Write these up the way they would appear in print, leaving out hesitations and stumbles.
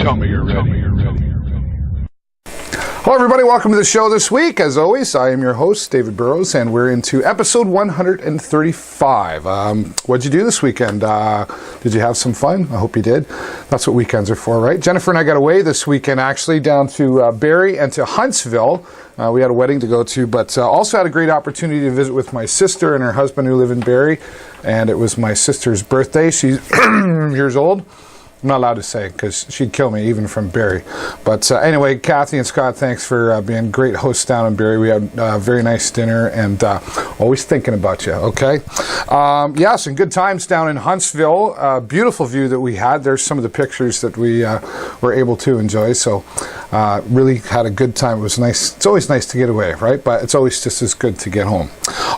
Tell me you're ready. Hello everybody, welcome to the show this week. As always, I am your host, David Burrows, and we're into episode 135. What'd you do this weekend? Did you have some fun? I hope you did. That's what weekends are for, right? Jennifer and I got away this weekend, actually, down to Barrie and to Huntsville. We had a wedding to go to, but also had a great opportunity to visit with my sister and her husband who live in Barrie, and it was my sister's birthday. She's years old. I'm not allowed to say because she'd kill me even from Barrie. But anyway, Kathy and Scott, thanks for being great hosts down in Barrie. We had a very nice dinner and always thinking about you, okay? Some good times down in Huntsville. Beautiful view that we had. There's some of the pictures that we were able to enjoy. So really had a good time. It was nice. It's always nice to get away, right? But it's always just as good to get home.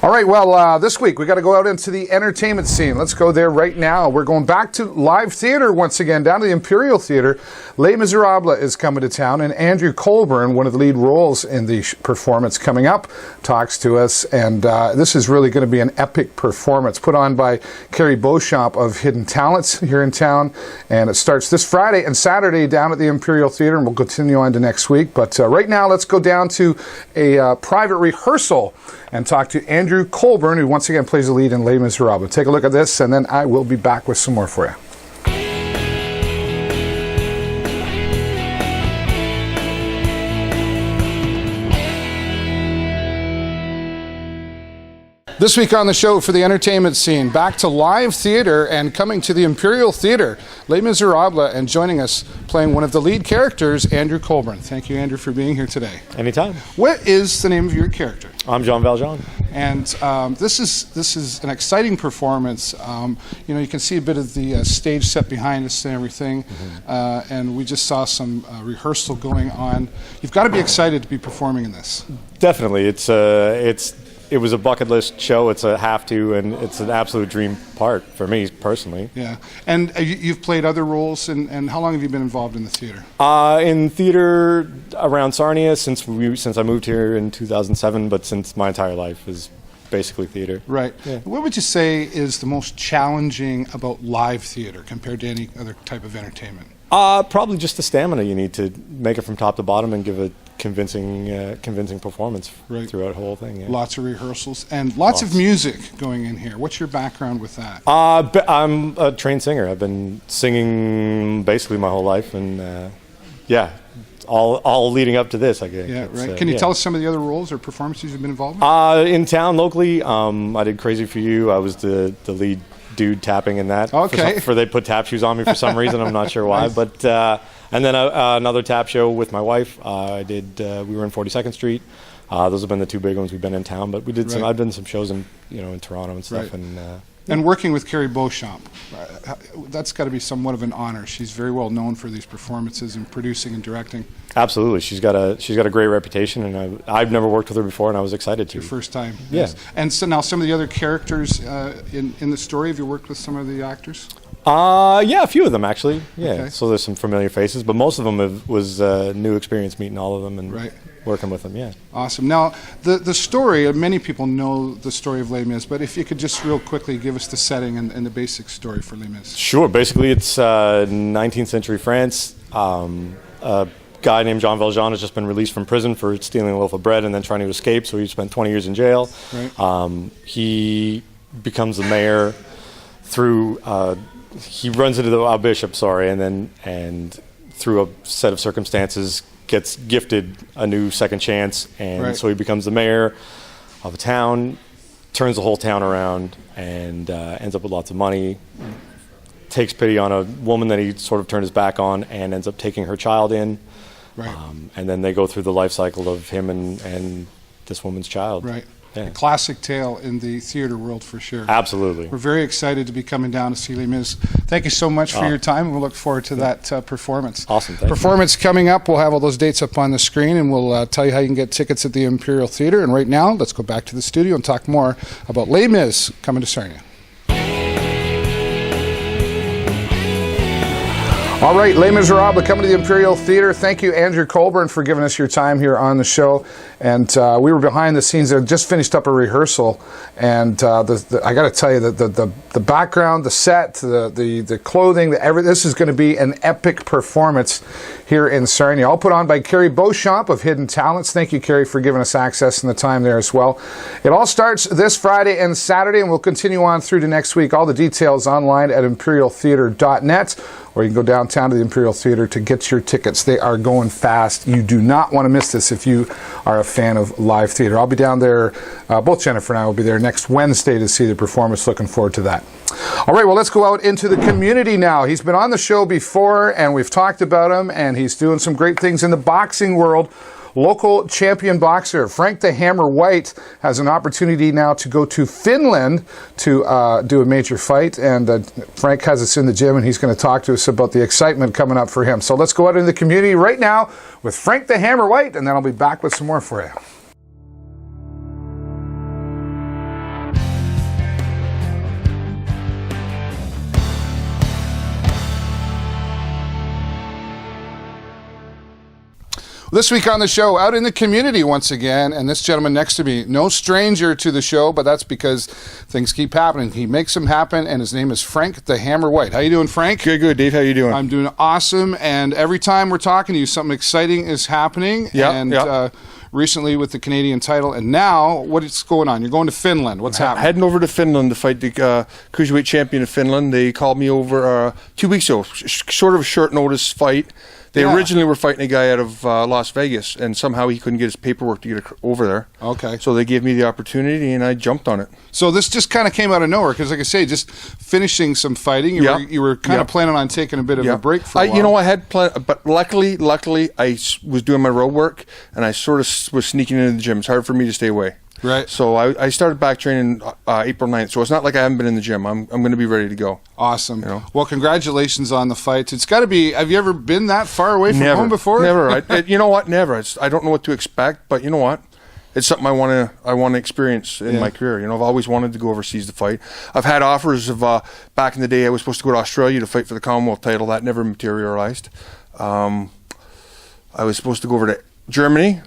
All right, well, this week we got to go out into the entertainment scene. Let's go there right now. We're going back to live theater once again, down to the Imperial Theatre. Les Miserables is coming to town, and Andrew Colborne, one of the lead roles in the performance coming up, talks to us. And this is really going to be an epic performance put on by Carrie Beauchamp of Hidden Talents here in town. And it starts this Friday and Saturday down at the Imperial Theatre, and we'll continue on to next week. But right now, let's go down to a private rehearsal and talk to Andrew Colborne, who once again plays the lead in Les Miserables. Take a look at this, and then I will be back with some more for you. This week on the show for the entertainment scene, back to live theater and coming to the Imperial Theatre, Les Miserables, and joining us playing one of the lead characters, Andrew Colborne. Thank you, Andrew, for being here today. Anytime. What is the name of your character? I'm Jean Valjean. And this is an exciting performance. You can see a bit of the stage set behind us and everything, and we just saw some rehearsal going on. You've got to be excited to be performing in this. Definitely. It was a bucket list show. It's a have to, and it's an absolute dream part for me personally. Yeah. And you've played other roles, and how long have you been involved in the theater? In theater around Sarnia since I moved here in 2007, but since my entire life is basically theater. Right. Yeah. What would you say is the most challenging about live theater compared to any other type of entertainment? Probably just the stamina you need to make it from top to bottom and give a convincing performance throughout the whole thing. Yeah. Lots of rehearsals and lots of music going in here. What's your background with that? I'm a trained singer. I've been singing basically my whole life, and all leading up to this, I guess. Yeah, right. Can you tell us some of the other roles or performances you've been involved in? In town locally, I did Crazy for You. I was the lead dude tapping in that. Okay. They put tap shoes on me for some reason. I'm not sure why. Nice. But and then another tap show with my wife. I did. We were in 42nd Street. Those have been the two big ones we've been in town. But we did some. I've done some shows in Toronto and stuff. Right. And working with Carrie Beauchamp, that's got to be somewhat of an honor. She's very well known for these performances and producing and directing. Absolutely, she's got a great reputation, and I've never worked with her before, and I was excited to. Your first time, yeah. Yes. And so now some of the other characters in the story. Have you worked with some of the actors? Yeah, a few of them actually. Yeah, okay. So there's some familiar faces, but most of them was new experience meeting all of them and working with them. Yeah. Awesome. Now the story. Many people know the story of Les Mis, but if you could just real quickly give us the setting and the basic story for Les Mis. Sure. Basically, it's 19th century France. A guy named Jean Valjean has just been released from prison for stealing a loaf of bread and then trying to escape. So he spent 20 years in jail. Right. He becomes the mayor through. He runs into the bishop, and through a set of circumstances gets gifted a new second chance, and so he becomes the mayor of a town, turns the whole town around, and ends up with lots of money, takes pity on a woman that he sort of turned his back on, and ends up taking her child in, and then they go through the life cycle of him and this woman's child. Right. Yeah. A classic tale in the theater world for sure. Absolutely. We're very excited to be coming down to see Les Mis. Thank you so much for your time, and we'll look forward to that performance. Awesome. Thank performance you. Coming up. We'll have all those dates up on the screen, and we'll tell you how you can get tickets at the Imperial Theatre. And right now, let's go back to the studio and talk more about Les Mis coming to Sarnia. All right, Les Miserables coming to the Imperial Theatre. Thank you, Andrew Colborne, for giving us your time here on the show. And we were behind the scenes there, just finished up a rehearsal. And I got to tell you that the background, the set, the clothing, this is going to be an epic performance here in Sarnia. All put on by Carrie Beauchamp of Hidden Talents. Thank you, Carrie, for giving us access and the time there as well. It all starts this Friday and Saturday, and we'll continue on through to next week. All the details online at imperialtheatre.net. Or you can go downtown to the Imperial Theatre to get your tickets. They are going fast. You do not want to miss this if you are a fan of live theatre. I'll be down there, both Jennifer and I will be there next Wednesday to see the performance. Looking forward to that. All right, well, let's go out into the community now. He's been on the show before, and we've talked about him, and he's doing some great things in the boxing world. Local champion boxer Frank the Hammer White has an opportunity now to go to Finland to do a major fight. And Frank has us in the gym, and he's going to talk to us about the excitement coming up for him. So let's go out into the community right now with Frank the Hammer White, and then I'll be back with some more for you. This week on the show, out in the community once again, and this gentleman next to me, no stranger to the show, but that's because things keep happening. He makes them happen, and his name is Frank the Hammer White. How you doing, Frank? Good, Dave. How you doing? I'm doing awesome, and every time we're talking to you, something exciting is happening. Recently with the Canadian title, and now what's going on? You're going to Finland. What's happening? Heading over to Finland to fight the cruiserweight champion of Finland. They called me over 2 weeks ago, sort of a short notice fight. They originally were fighting a guy out of Las Vegas, and somehow he couldn't get his paperwork to get over there. Okay. So they gave me the opportunity, and I jumped on it. So this just kind of came out of nowhere, because like I say, just finishing some fighting, you were kind of planning on taking a bit of a break for a while. You know, I had planned, but luckily, I was doing my road work, and I sort of was sneaking into the gym. It's hard for me to stay away. Right. So I started back training April 9th, so it's not like I haven't been in the gym. I'm going to be ready to go. Awesome. You know? Well, congratulations on the fight. It's got to be, have you ever been that far away from home before? Never. You know what? Never. I don't know what to expect, but you know what? It's something I want to experience in my career. You know, I've always wanted to go overseas to fight. I've had offers of back in the day. I was supposed to go to Australia to fight for the Commonwealth title. That never materialized. I was supposed to go over to Germany.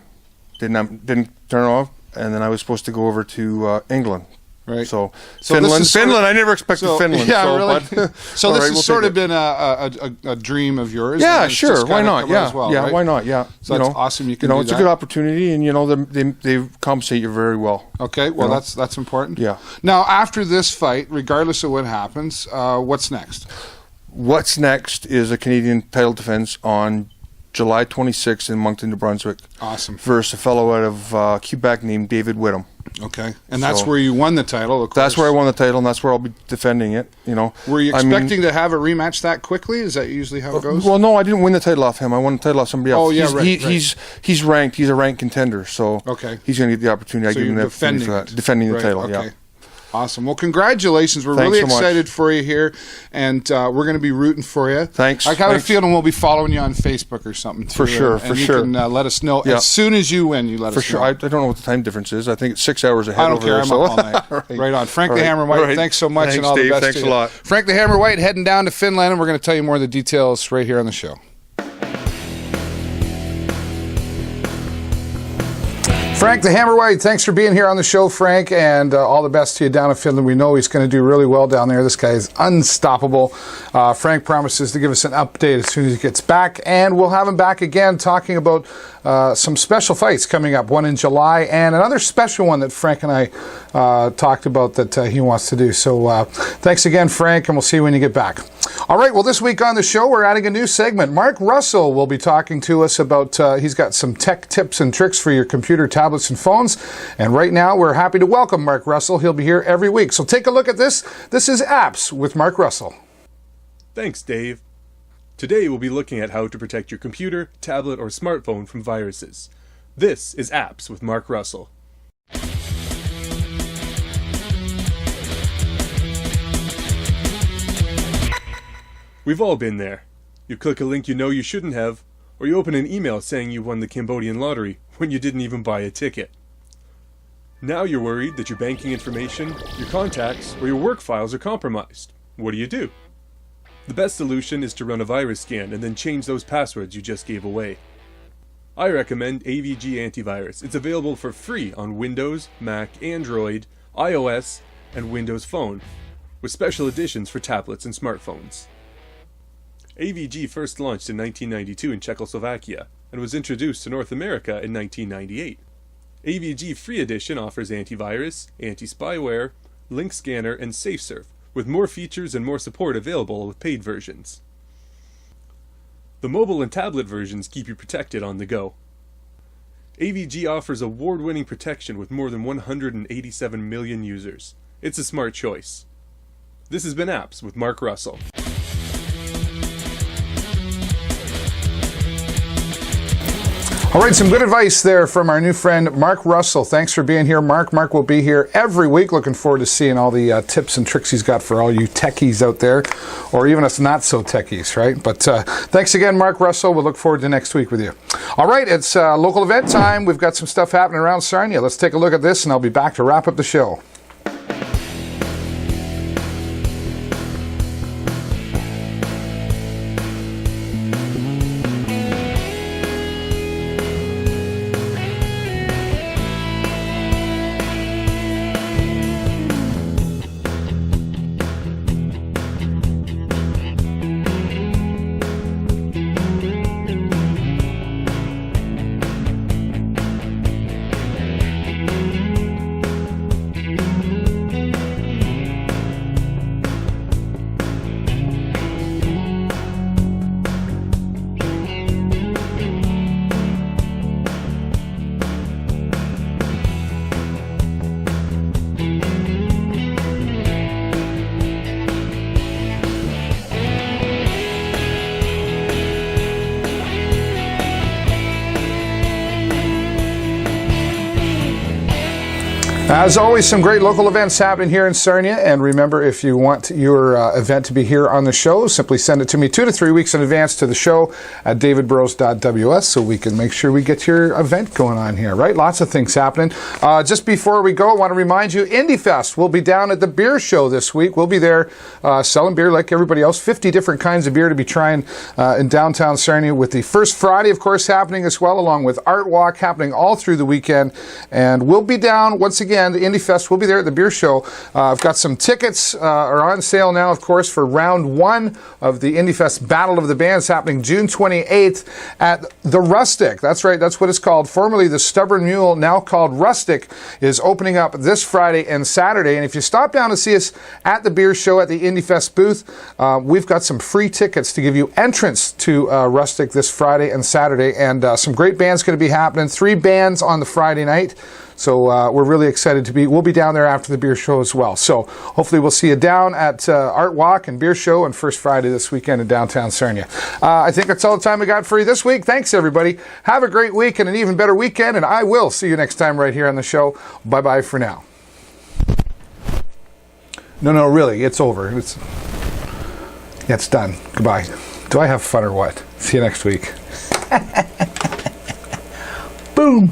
Didn't turn off. And then I was supposed to go over to England. Right. So Finland. I never expected Finland. Yeah, so, really. But, so this has sort of been a dream of yours. Yeah, sure. Why not? Yeah, well, yeah. Right? Why not? Yeah. So that's awesome. You can. It's a good opportunity, and they compensate you very well. Okay. Well, that's important. Yeah. Now, after this fight, regardless of what happens, what's next? What's next is a Canadian title defense on July 26th in Moncton, New Brunswick. Awesome. Versus a fellow out of Quebec named David Whittam. Okay. And that's where you won the title, of course. That's where I won the title, and that's where I'll be defending it. You know. Were you expecting to have a rematch that quickly? Is that usually how it goes? Well, no, I didn't win the title off him. I won the title off somebody else. Oh, yeah, right. He's ranked. He's a ranked contender, so he's going to get the opportunity. So I give him the opportunity for that. Defending the title, okay. Awesome. Well, congratulations. We're really excited for you here, and we're going to be rooting for you. Thanks. I have a feeling we'll be following you on Facebook or something, too. For sure, and you can let us know as soon as you win. You let us know. For sure. I don't know what the time difference is. I think it's 6 hours ahead. I don't care. I'm up all night. Right on. Frank the Hammer White, thanks so much, and all the best to you. Thanks a lot. Frank the Hammer White heading down to Finland, and we're going to tell you more of the details right here on the show. Frank the Hammer White, thanks for being here on the show, Frank, and all the best to you down in Finland. We know he's going to do really well down there. This guy is unstoppable. Frank promises to give us an update as soon as he gets back, and we'll have him back again talking about some special fights coming up, one in July, and another special one that Frank and I talked about that he wants to do. So thanks again, Frank, and we'll see you when you get back. All right, well, this week on the show, we're adding a new segment. Mark Russell will be talking to us about, he's got some tech tips and tricks for your computer, tablets, and phones. And right now, we're happy to welcome Mark Russell. He'll be here every week. So take a look at this. This is Apps with Mark Russell. Thanks, Dave. Today, we'll be looking at how to protect your computer, tablet, or smartphone from viruses. This is Apps with Mark Russell. We've all been there. You click a link you know you shouldn't have, or you open an email saying you won the Cambodian lottery when you didn't even buy a ticket. Now you're worried that your banking information, your contacts, or your work files are compromised. What do? The best solution is to run a virus scan and then change those passwords you just gave away. I recommend AVG Antivirus. It's available for free on Windows, Mac, Android, iOS, and Windows Phone, with special editions for tablets and smartphones. AVG first launched in 1992 in Czechoslovakia and was introduced to North America in 1998. AVG Free Edition offers antivirus, anti-spyware, link scanner, and SafeSurf, with more features and more support available with paid versions. The mobile and tablet versions keep you protected on the go. AVG offers award-winning protection with more than 187 million users. It's a smart choice. This has been Apps with Mark Russell. All right, some good advice there from our new friend, Mark Russell. Thanks for being here, Mark. Mark will be here every week. Looking forward to seeing all the tips and tricks he's got for all you techies out there, or even us not-so-techies, right? But thanks again, Mark Russell. We'll look forward to next week with you. All right, it's local event time. We've got some stuff happening around Sarnia. Let's take a look at this, and I'll be back to wrap up the show. As always, some great local events happening here in Sarnia. And remember, if you want your event to be here on the show, simply send it to me 2 to 3 weeks in advance to the show at davidburrows.ws so we can make sure we get your event going on here, right? Lots of things happening. Just before we go, I want to remind you, Indiefest will be down at the beer show this week. We'll be there selling beer like everybody else. 50 different kinds of beer to be trying in downtown Sarnia, with the first Friday, of course, happening as well, along with Art Walk happening all through the weekend. And we'll be down, once again, the Indiefest will be there at the beer show. I've got some tickets are on sale now, of course, for round 1 of the Indiefest Battle of the Bands happening June 28th at the Rustic. That's right, that's what it's called. Formerly the Stubborn Mule, now called Rustic, is opening up this Friday and Saturday. And if you stop down to see us at the beer show at the Indiefest booth, we've got some free tickets to give you entrance to Rustic this Friday and Saturday. And some great bands going to be happening. 3 bands on the Friday night. So we're really excited to we'll be down there after the beer show as well. So hopefully we'll see you down at Art Walk and Beer Show and First Friday this weekend in downtown Sarnia. I think that's all the time we got for you this week. Thanks, everybody. Have a great week and an even better weekend, and I will see you next time right here on the show. Bye-bye for now. No, really, it's over. It's done. Goodbye. Do I have fun or what? See you next week. Boom.